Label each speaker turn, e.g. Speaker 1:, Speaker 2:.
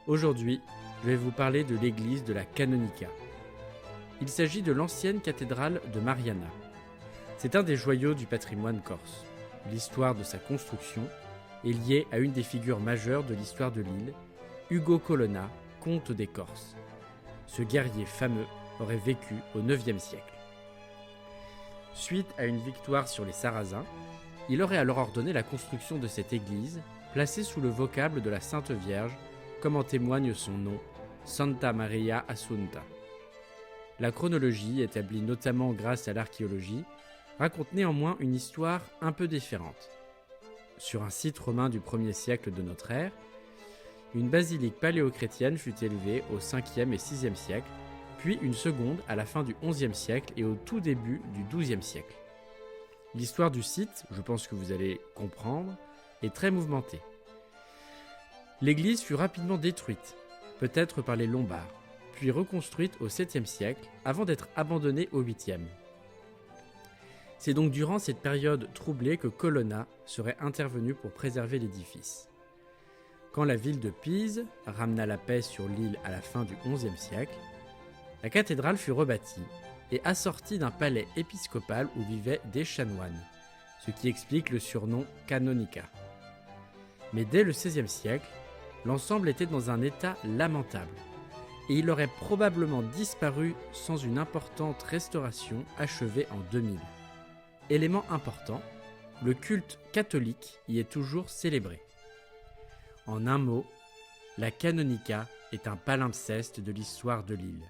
Speaker 1: Aujourd'hui, je vais vous parler de l'église de la Canonica. Il s'agit de l'ancienne cathédrale de Mariana. C'est un des joyaux du patrimoine corse. L'histoire de sa construction est liée à une des figures majeures de l'histoire de l'île, Ugo Colonna, comte des Corses. Ce guerrier fameux aurait vécu au IXe siècle. Suite à une victoire sur les Sarrasins, il aurait alors ordonné la construction de cette église, placée sous le vocable de la Sainte Vierge, comme en témoigne son nom, Santa Maria Assunta. La chronologie, établie notamment grâce à l'archéologie, raconte néanmoins une histoire un peu différente. Sur un site romain du 1er siècle de notre ère, une basilique paléochrétienne fut élevée au 5e et 6e siècle, puis une seconde à la fin du 11e siècle et au tout début du 12e siècle. L'histoire du site, je pense que vous allez comprendre, est très mouvementée. L'église fut rapidement détruite, peut-être par les Lombards, puis reconstruite au 7e siècle avant d'être abandonnée au 8e. C'est donc durant cette période troublée que Colonna serait intervenu pour préserver l'édifice. Quand la ville de Pise ramena la paix sur l'île à la fin du XIe siècle, la cathédrale fut rebâtie et assortie d'un palais épiscopal où vivaient des chanoines, ce qui explique le surnom Canonica. Mais dès le XVIe siècle, l'ensemble était dans un état lamentable et il aurait probablement disparu sans une importante restauration achevée en 2000. Élément important, le culte catholique y est toujours célébré. En un mot, la Canonica est un palimpseste de l'histoire de l'île.